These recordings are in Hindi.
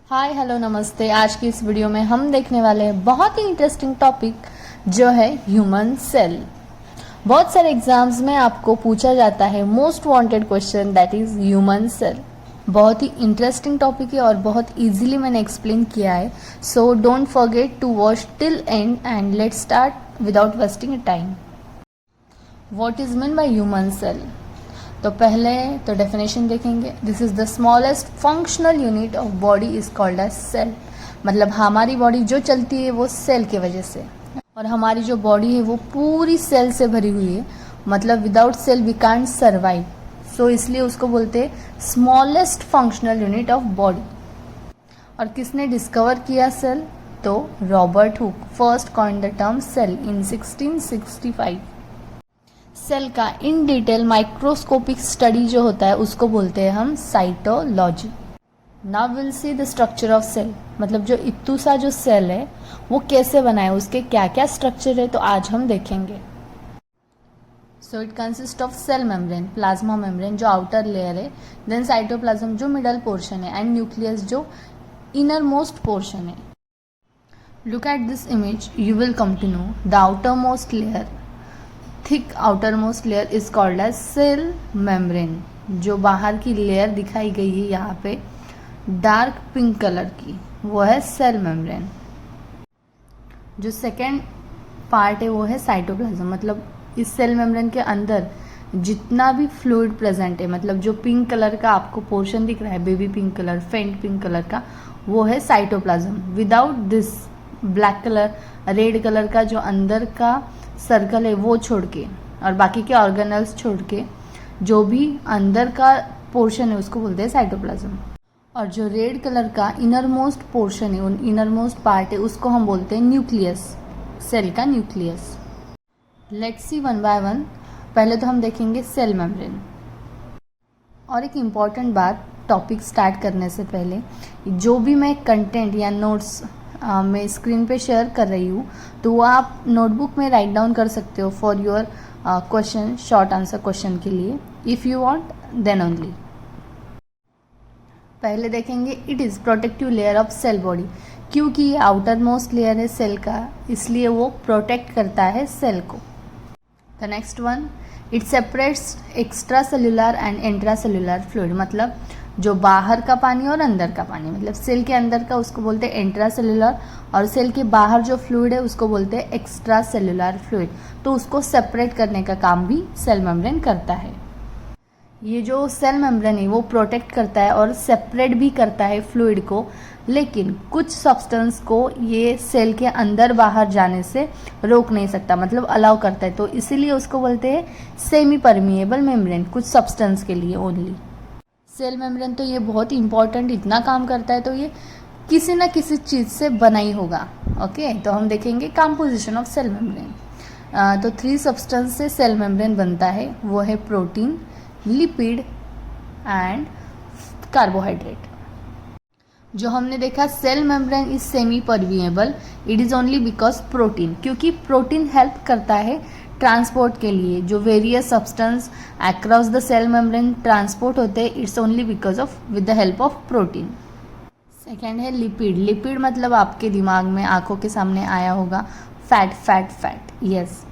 हाय हेलो नमस्ते। आज की इस वीडियो में हम देखने वाले हैं बहुत ही इंटरेस्टिंग टॉपिक जो है ह्यूमन सेल। बहुत सारे एग्जाम्स में आपको पूछा जाता है most wanted question that is human cell. बहुत ही इंटरेस्टिंग टॉपिक है और बहुत इजीली मैंने एक्सप्लेन किया है। So don't forget to watch till end and let's start without wasting time. What is mean by human cell? तो पहले तो डेफिनेशन देखेंगे। This is the smallest functional unit of body is called as cell. मतलब हमारी बॉडी जो चलती है वो सेल की वजह से, और हमारी जो बॉडी है वो पूरी सेल से भरी हुई है। मतलब without cell we can't survive. So इसलिए उसको बोलते हैं smallest functional unit of body. और किसने डिस्कवर किया सेल? तो Robert Hooke first coined the term cell in 1665। Cell का इन डिटेल माइक्रोस्कोपिक स्टडी जो होता है उसको बोलते हैं हम cytology. Now will see the structure of cell. मतलब जो इत्तू सा जो सेल है वो कैसे बना है, उसके क्या क्या स्ट्रक्चर है, तो आज हम देखेंगे। So it consist of cell membrane, plasma membrane जो आउटर लेयर है, देन साइटोप्लाज्म जो मिडल पोर्शन है, एंड न्यूक्लियस जो इनर मोस्ट पोर्शन है। Look at this image, you will come to know the outer most layer, thick outermost layer is called as cell membrane. जो बाहर की लेयर दिखाई गई है यहाँ पे डार्क पिंक कलर की, वो है सेल मेम्ब्रेन। जो सेकेंड पार्ट है वो है साइटोप्लाज्म। मतलब इस सेल मेम्ब्रेन के अंदर जितना भी फ्लूइड प्रेजेंट है, मतलब जो पिंक कलर का आपको पोर्शन दिख रहा है, बेबी पिंक कलर, फेंट पिंक कलर का, वो है cytoplasm. Without this black colour, red colour का जो अंदर का सर्कल है वो छोड़ के और बाकी के ऑर्गेनल्स छोड़ के जो भी अंदर का पोर्शन है उसको बोलते हैं साइटोप्लाज्म। और जो रेड कलर का इनर मोस्ट पोर्शन है, उन इनर मोस्ट पार्ट है, उसको हम बोलते हैं न्यूक्लियस, सेल का nucleus. Let's see one by one. पहले तो हम देखेंगे सेल मेम्ब्रेन। और एक इम्पॉर्टेंट बात टॉपिक स्टार्ट करने से पहले, जो भी मैं कंटेंट या नोट्स मैं स्क्रीन पे शेयर कर रही हूँ तो वो आप नोटबुक में राइट डाउन कर सकते हो for your question, short answer question के लिए, if you want then only. पहले देखेंगे it is protective layer of cell body. क्योंकि ये आउटर मोस्ट लेयर है सेल का, इसलिए वो प्रोटेक्ट करता है सेल को। The next one, it separates extra cellular and intra cellular fluid. मतलब जो बाहर का पानी और अंदर का पानी, मतलब सेल के अंदर का उसको बोलते हैं इंट्रा सेल्यूलर, और सेल के बाहर जो फ्लूइड है उसको बोलते हैं एक्स्ट्रा सेल्यूलर फ्लूइड। तो उसको सेपरेट करने का काम भी सेल मेम्ब्रेन करता है। ये जो सेल मेम्ब्रेन है वो प्रोटेक्ट करता है और सेपरेट भी करता है फ्लूइड को, लेकिन कुछ सब्सटेंस को ये सेल के अंदर बाहर जाने से रोक नहीं सकता, मतलब अलाउ करता है। तो इसीलिए उसको बोलते हैं सेमी परमिएबल मेम्ब्रेन, कुछ सब्सटेंस के लिए ओनली। सेल मेम्ब्रेन तो ये बहुत इंपॉर्टेंट इतना काम करता है, तो ये किसी ना किसी चीज़ से बना ही होगा। ओके, तो हम देखेंगे कंपोजिशन ऑफ सेल मेम्ब्रेन। तो 3 सब्सटेंस से सेल मेम्ब्रेन बनता है, वो है प्रोटीन, लिपिड एंड कार्बोहाइड्रेट। जो हमने देखा cell membrane is semi permeable, it is only because protein, क्योंकि प्रोटीन हेल्प करता है ट्रांसपोर्ट के लिए। जो various substance across the cell membrane transport होते हैं, it's only because of with the help of protein. Second है लिपिड। लिपिड मतलब आपके दिमाग में, आंखों के सामने आया होगा फैट फैट फैट, यस।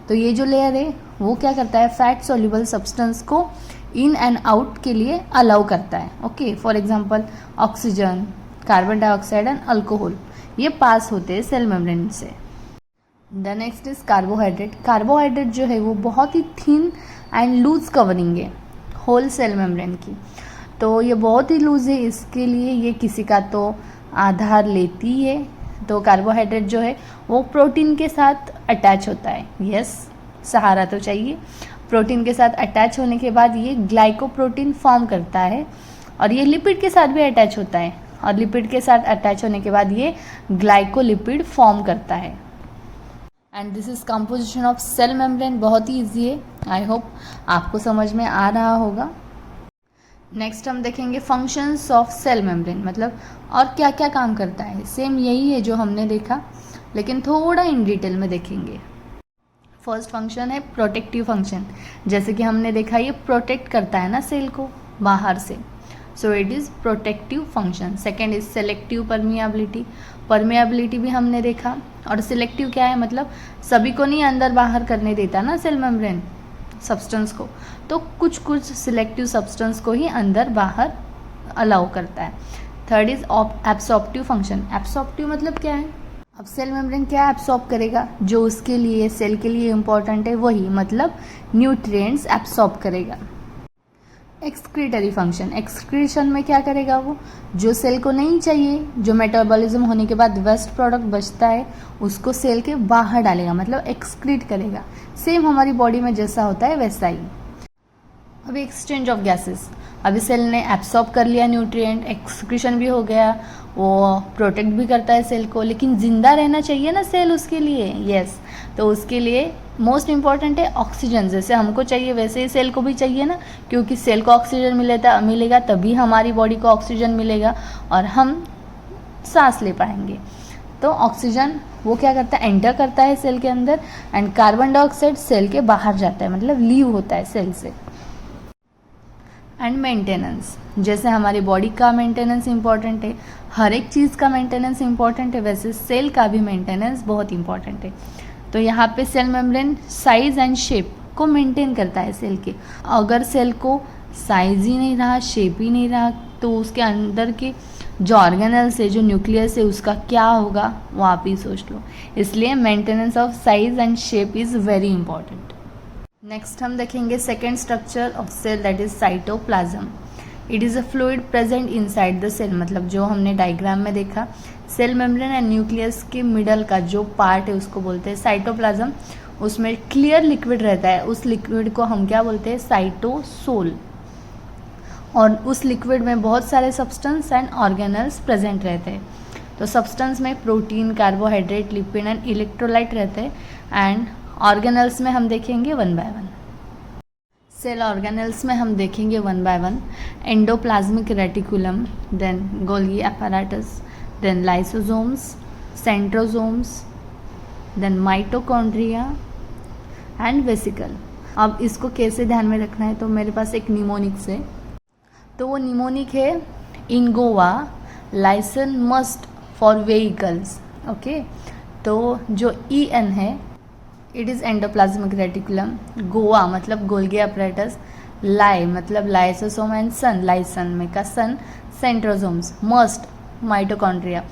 तो ये जो लेयर है वो क्या करता है, फैट सोल्यूबल सब्सटेंस को इन एंड आउट के लिए अलाउ करता है। Okay, for example oxygen, carbon dioxide and alcohol, ये पास होते हैं सेल मेम्ब्रेन से। The next is carbohydrate. Carbohydrate जो है वो बहुत ही थिन एंड लूज कवरिंग है होल सेल मेम्ब्रेन की। तो ये बहुत ही लूज है, इसके लिए ये किसी का तो आधार लेती है। तो कार्बोहाइड्रेट जो है वो प्रोटीन के साथ अटैच होता है, यस, सहारा तो चाहिए। प्रोटीन के साथ अटैच होने के बाद ये ग्लाइकोप्रोटीन फॉर्म करता है, और ये लिपिड के साथ भी अटैच होता है, और लिपिड के साथ अटैच होने के बाद ये ग्लाइकोलिपिड फॉर्म करता है। And this is composition of cell membrane. बहुत ही ईजी है, आई होप आपको समझ में आ रहा होगा। नेक्स्ट हम देखेंगे फंक्शंस ऑफ सेल मेम्ब्रेन, मतलब और क्या क्या काम करता है। सेम यही है जो हमने देखा, लेकिन थोड़ा इन डिटेल में देखेंगे। फर्स्ट फंक्शन है प्रोटेक्टिव फंक्शन। जैसे कि हमने देखा ये प्रोटेक्ट करता है ना सेल को बाहर से। सो it is protective function. Second is selective permeability. Permeability भी हमने देखा। और सिलेक्टिव क्या है, मतलब सभी को नहीं अंदर बाहर करने देता ना सेल मेम्ब्रेन सब्सटेंस को, तो कुछ कुछ सिलेक्टिव सब्सटेंस को ही अंदर बाहर अलाउ करता है। Third is absorptive function. Absorptive मतलब क्या है, अब सेल मेम्ब्रेन क्या एब्सॉर्ब करेगा, जो उसके लिए सेल के लिए इम्पॉर्टेंट है वही, मतलब न्यूट्रिएंट्स एब्सॉर्ब करेगा। Excretory function. एक्सक्रीशन में क्या करेगा वो, जो सेल को नहीं चाहिए, जो मेटाबॉलिज्म होने के बाद वेस्ट प्रोडक्ट बचता है उसको सेल के बाहर डालेगा, मतलब एक्सक्रीट करेगा। सेम हमारी बॉडी में जैसा होता है वैसा ही। अभी एक्सचेंज ऑफ गैसेस। अभी सेल ने एब्सॉर्ब कर लिया न्यूट्रिएंट, एक्सक्रीशन भी हो गया, वो प्रोटेक्ट भी करता है सेल को, लेकिन जिंदा रहना चाहिए ना सेल उसके लिए। यस, तो उसके लिए मोस्ट इम्पॉर्टेंट है ऑक्सीजन। जैसे हमको चाहिए वैसे ही सेल को भी चाहिए ना, क्योंकि सेल को ऑक्सीजन मिलेगा तभी हमारी बॉडी को ऑक्सीजन मिलेगा और हम सांस ले पाएंगे। तो ऑक्सीजन वो क्या करता है, एंटर करता है सेल के अंदर, एंड कार्बन डाइऑक्साइड सेल के बाहर जाता है, मतलब लीव होता है सेल से। एंड मेंटेनेंस, जैसे हमारी बॉडी का मेंटेनेंस इंपॉर्टेंट है, हर एक चीज़ का मेंटेनेंस इंपॉर्टेंट है, वैसे सेल का भी मेंटेनेंस बहुत इंपॉर्टेंट है। तो यहाँ पे cell membrane size and shape को मेंटेन करता है सेल के। अगर सेल को साइज ही नहीं रहा, शेप ही नहीं रहा, तो उसके अंदर के जो ऑर्गेनल्स है, जो न्यूक्लियस है, उसका क्या होगा वो आप ही सोच लो। इसलिए maintenance of size and shape is very important. Next हम देखेंगे second structure of cell, that is cytoplasm. It is a fluid present inside the cell, मतलब जो हमने डायग्राम में देखा, सेल मेम्ब्रेन एंड न्यूक्लियस के मिडल का जो पार्ट है उसको बोलते हैं साइटोप्लाज्म। उसमें क्लियर लिक्विड रहता है, उस लिक्विड को हम क्या बोलते हैं, साइटोसोल। और उस लिक्विड में बहुत सारे सब्सटेंस एंड ऑर्गेनल्स प्रेजेंट रहते हैं। तो सब्सटेंस में protein, carbohydrate, lipid and electrolyte रहते हैं, एंड ऑर्गेनल्स में हम देखेंगे one by one. Cell organelles में हम देखेंगे one by one. Endoplasmic reticulum, then Golgi apparatus, then lysosomes, centrosomes, then mitochondria and vesicle। अब इसको कैसे ध्यान में रखना है, तो मेरे पास एक निमोनिक्स है, तो वो निमोनिक है इनगोवा लाइसन मस्ट फॉर व्हीकल्स। ओके, तो जो EN है, it is endoplasmic reticulum, Goa मतलब गोल्गी apparatus, लाई मतलब लाइसोसोम एंड सन, लाइसन में का सन, सेंट्रोसोम्स, मस्ट माइटोकॉन्ड्रिया।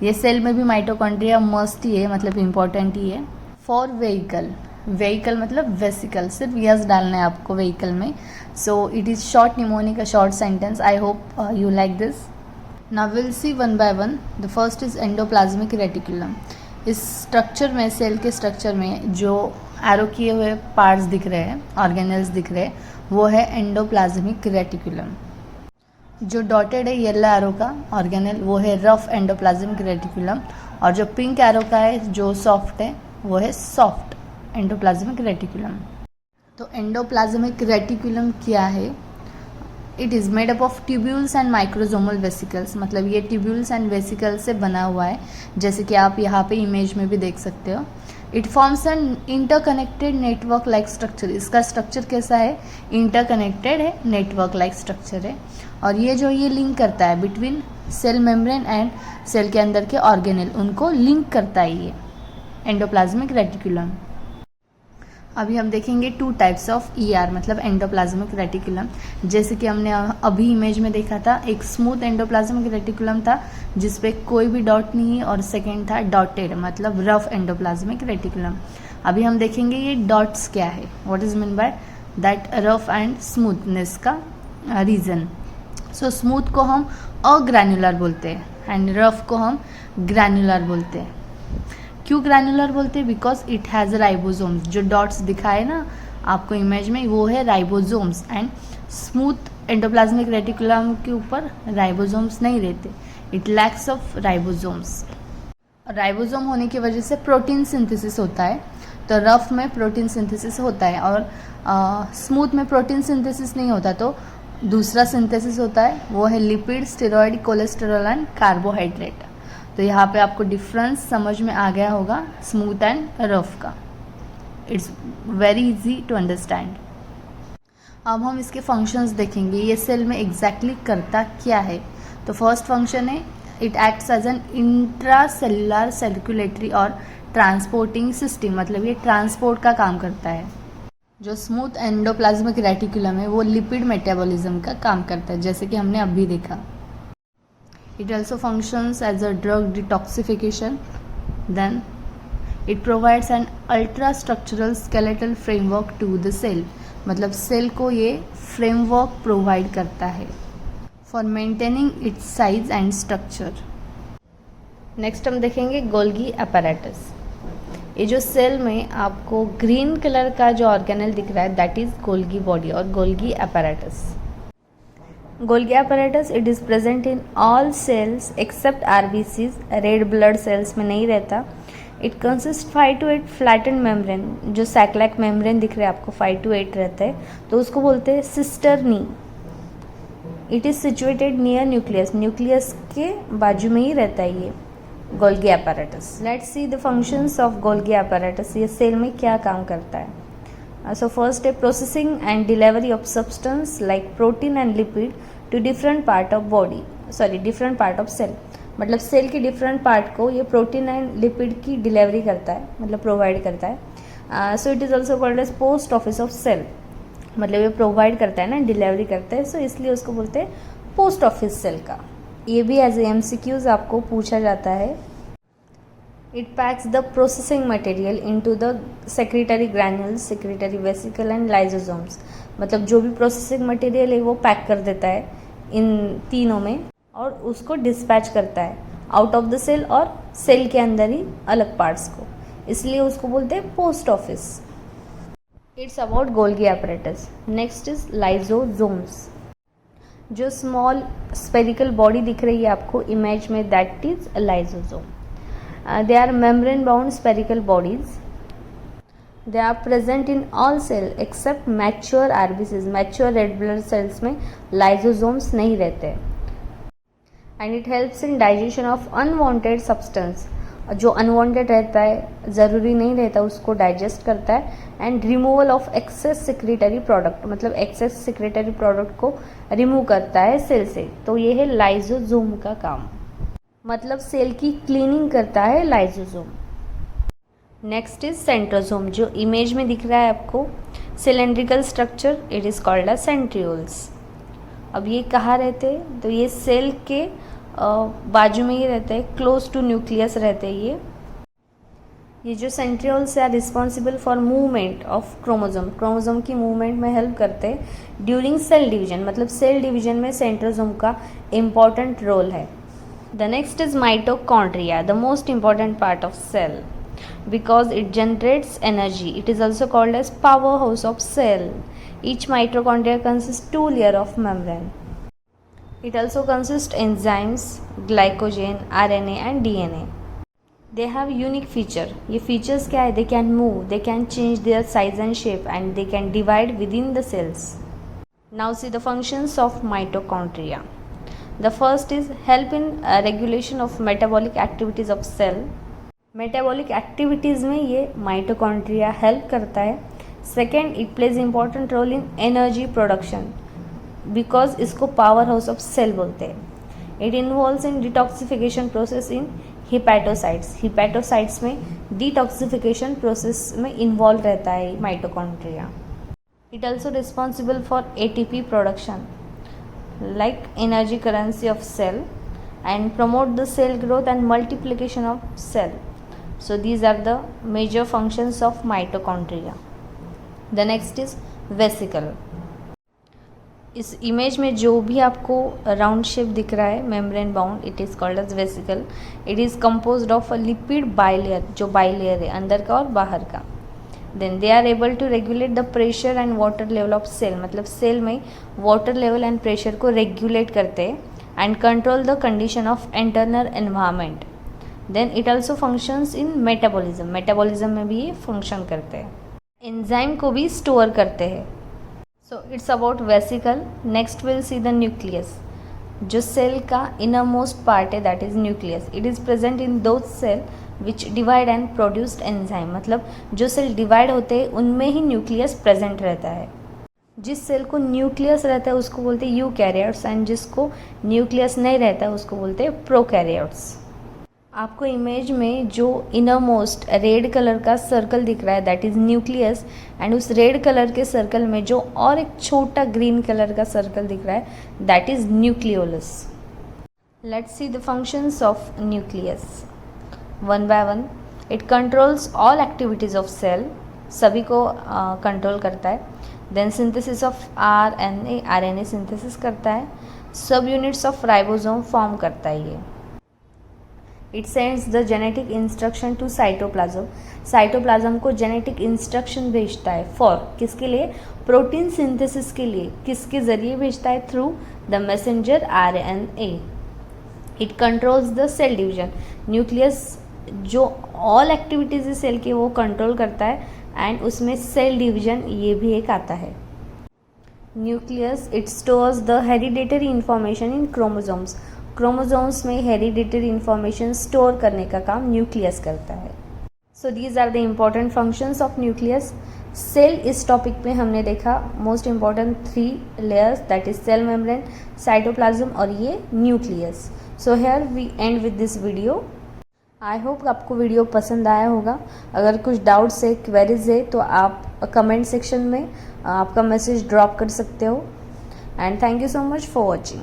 ये सेल में भी माइटोकॉन्ड्रिया मस्ट ही है, मतलब इम्पॉर्टेंट ही है। फॉर व्हीकल, व्हीकल मतलब वेसिकल, सिर्फ यस डालना है आपको व्हीकल में। सो it is short mnemonic, a short sentence. I hope you like this. Now will C one by one. The first is endoplasmic reticulum. इस स्ट्रक्चर में, सेल के स्ट्रक्चर में जो एरो किए हुए पार्ट्स दिख रहे हैं, ऑर्गेनल्स दिख रहे हैं, वो है एंडोप्लाज्मिक रेटिकुलम। जो डॉटेड है येलो एरो का ऑर्गेनल, वो है रफ एंडोप्लाज्मिक रेटिकुलम, और जो पिंक एरो का है, जो सॉफ्ट है, वो है सॉफ्ट एंडोप्लाज्मिक रेटिकुलम। तो एंडोप्लाज्मिक रेटिकुलम क्या है, it is made up of tubules and microsomal vesicles, मतलब ये ट्यूब्यूल्स एंड वेसिकल्स से बना हुआ है, जैसे कि आप यहाँ पे इमेज में भी देख सकते हो। It forms an interconnected network like structure. इसका स्ट्रक्चर कैसा है, इंटरकनेक्टेड है, नेटवर्क लाइक स्ट्रक्चर है, और ये जो ये लिंक करता है between cell membrane and cell के अंदर के ऑर्गेनल, उनको लिंक करता है ये एंडोप्लाज्मिक रेटिकुलम। अभी हम देखेंगे टू टाइप्स ऑफ ER, मतलब एंडोप्लाज्मिक रेटिकुलम। जैसे कि हमने अभी इमेज में देखा था, एक स्मूथ एंडोप्लाज्मिक रेटिकुलम था जिसपे कोई भी डॉट नहीं है, और सेकेंड था डॉटेड, मतलब रफ एंडोप्लाज्मिक रेटिकुलम। अभी हम देखेंगे ये डॉट्स क्या है, what is mean by that rough and smoothness का रीजन। सो स्मूथ को हम अग्रैन्युलर बोलते हैं, एंड रफ को हम ग्रैन्युलर बोलते हैं। क्यों ग्रैन्युलर बोलते हैं, बिकॉज इट हैज़ राइबोसोम्स। जो डॉट्स दिखाए ना आपको इमेज में, वो है ribosomes, and smooth endoplasmic reticulum के ऊपर राइबोसोम्स नहीं रहते, it lacks of ribosomes. Ribosome होने की वजह से प्रोटीन सिंथेसिस होता है, तो रफ में प्रोटीन सिंथेसिस होता है, और स्मूथ में प्रोटीन सिंथेसिस नहीं होता, तो दूसरा सिंथेसिस होता है, वो है lipid, steroid, cholesterol and carbohydrate. तो यहाँ पे आपको डिफरेंस समझ में आ गया होगा स्मूथ एंड रफ का। It's very easy to understand. अब हम इसके फंक्शंस देखेंगे, ये सेल में एग्जैक्टली करता क्या है। तो फर्स्ट फंक्शन है, it acts as an intracellular circulatory और ट्रांसपोर्टिंग सिस्टम, मतलब ये ट्रांसपोर्ट का काम करता है। जो स्मूथ एंडोप्लाज्मिक रेटिकुलम है वो लिपिड मेटाबॉलिज्म का काम करता है, जैसे कि हमने अभी देखा। It also functions as a drug detoxification, then it provides an ultra structural skeletal framework to the cell, मतलब सेल को ये फ्रेमवर्क प्रोवाइड करता है for maintaining its size and structure. Next हम देखेंगे गोल्गी apparatus। ये जो सेल में आपको ग्रीन कलर का जो ऑर्गेनल दिख रहा है दैट इज गोल्गी बॉडी और Golgi apparatus। Golgi apparatus it is present in all cells except RBCs, red blood cells में नहीं रहता। It consist 5 to 8 flattened membrane, जो सैकलैक मेम्ब्रेन दिख रहा है आपको 5 to 8 रहता है, तो उसको बोलते हैं cisternae. It is situated near nucleus, nucleus के बाजू में ही रहता है ये Golgi apparatus। Let's see the functions of Golgi apparatus, ये सेल में क्या काम करता है। सो फर्स्ट है processing and delivery of substance like protein and lipid to different part of body, different part of cell, मतलब सेल के डिफरेंट पार्ट को ये प्रोटीन एंड लिपिड की डिलीवरी करता है, मतलब प्रोवाइड करता है। So it is also called as post office of cell, मतलब ये प्रोवाइड करता है ना, डिलीवरी करता है, सो इसलिए उसको बोलते हैं पोस्ट ऑफिस सेल का। ये भी एज MCQs आपको पूछा जाता है। It PACS the processing material into the secretary granules, secretary vesicle and lysosomes, मतलब जो भी प्रोसेसिंग मटेरियल है वो पैक कर देता है इन तीनों में और उसको डिस्पैच करता है आउट ऑफ द सेल और सेल के अंदर ही अलग पार्ट्स को, इसलिए उसको बोलते हैं post office. It's about Golgi apparatus। Next is lysosomes. जो स्मॉल स्पेरिकल बॉडी दिख रही है आपको इमेज में that is lysosome. They are membrane bound spherical bodies, they are present in all cell except mature RBCs, mature red blood cells में लाइजोसोम्स नहीं रहते। And it helps in digestion of unwanted substance, जो अनवांटेड रहता है ज़रूरी नहीं रहता उसको डाइजेस्ट करता है। And removal of access secretary product, मतलब एक्सेस सेक्रेटरी प्रोडक्ट को रिमूव करता है सेल से, तो ये है लाइजोसोम का काम, मतलब सेल की क्लीनिंग करता है लाइजोसोम। नेक्स्ट इज सेंट्रोसोम, जो इमेज में दिख रहा है आपको cylindrical structure, it is called as centrioles. अब ये कहाँ रहते हैं, तो ये सेल के बाजू में ही रहते हैं, क्लोज टू न्यूक्लियस रहते हैं ये जो centrioles are responsible for movement of chromosome, chromosome की मूवमेंट में हेल्प करते हैं ड्यूरिंग सेल डिवीजन, मतलब सेल डिवीजन में सेंट्रोसोम का इम्पॉर्टेंट रोल है। The next is mitochondria, the most important part of cell because it generates energy. It is also called as powerhouse of cell. Each mitochondria consists 2 layers of membrane. It also consists enzymes, glycogen, RNA and DNA. They have unique feature. ये features क्या है? They can move, they can change their size and shape and they can divide within the cells. Now see the functions of mitochondria. The first is help in regulation of metabolic activities of cell. Metabolic activities में ये माइटोकॉन्ड्रिया हेल्प करता है। Second, it plays important role in energy production because इसको पावर हाउस ऑफ सेल बोलते हैं। It involves in detoxification process in hepatocytes, hepatocytes में डिटॉक्सिफिकेशन प्रोसेस में इन्वॉल्व रहता है mitochondria. It also responsible for ATP production like energy currency of cell and promote the cell growth and multiplication of cell. So these are the major functions of mitochondria. The next is vesicle. इस इमेज में जो भी आपको राउंड शेप दिख रहा है membrane bound, it is called as vesicle. It is composed of a lipid bilayer, जो बाइलेयर है अंदर का और बाहर का। Then they are able to regulate the pressure and water level of cell, मतलब सेल में वाटर लेवल एंड प्रेशर को रेगुलेट करते हैं and control the condition of internal environment. Then it also functions in metabolism, metabolism में भी ये function करते हैं, enzyme को भी store करते हैं। So it's about vesicle. Next we'll see the nucleus. जो सेल का innermost part है that is nucleus. It is present in those cell which divide and produced enzyme, मतलब जो सेल divide होते हैं उनमें ही nucleus present रहता है। जिस सेल को न्यूक्लियस रहता है उसको बोलते हैं यूकैरियोट्स एंड जिसको न्यूक्लियस नहीं रहता है उसको बोलते हैं प्रोकैरियोट्स। आपको इमेज में जो इनर मोस्ट रेड कलर का सर्कल दिख रहा है दैट इज न्यूक्लियस एंड उस रेड कलर के सर्कल में जो और एक छोटा ग्रीन कलर का सर्कल दिख रहा है that is nucleolus. Let's see the functions of nucleus one by one. It controls all activities of cell, सभी को कंट्रोल करता है। Then synthesis of RNA, RNA synthesis करता है। सब यूनिट्स ऑफ राइबोसोम फॉर्म करता है ये। It sends the genetic instruction to cytoplasm, cytoplasm को जेनेटिक इंस्ट्रक्शन भेजता है फॉर किसके लिए, प्रोटीन सिंथेसिस के लिए। किसके जरिए भेजता है, through the messenger RNA. It controls the cell division, nucleus जो ऑल एक्टिविटीज है सेल के वो कंट्रोल करता है एंड उसमें सेल डिवीजन ये भी एक आता है। Nucleus it stores the hereditary information in chromosomes, chromosomes में हेरिडेटरी इंफॉर्मेशन स्टोर करने का काम न्यूक्लियस करता है। So these are the important functions of nucleus. Cell इस टॉपिक पे हमने देखा most important 3 layers that is cell membrane, cytoplasm और ये nucleus. So here we end with this video. I hope आपको वीडियो पसंद आया होगा। अगर कुछ डाउट्स है, क्वेरीज है तो आप कमेंट सेक्शन में आपका मैसेज ड्रॉप कर सकते हो and thank you so much for watching.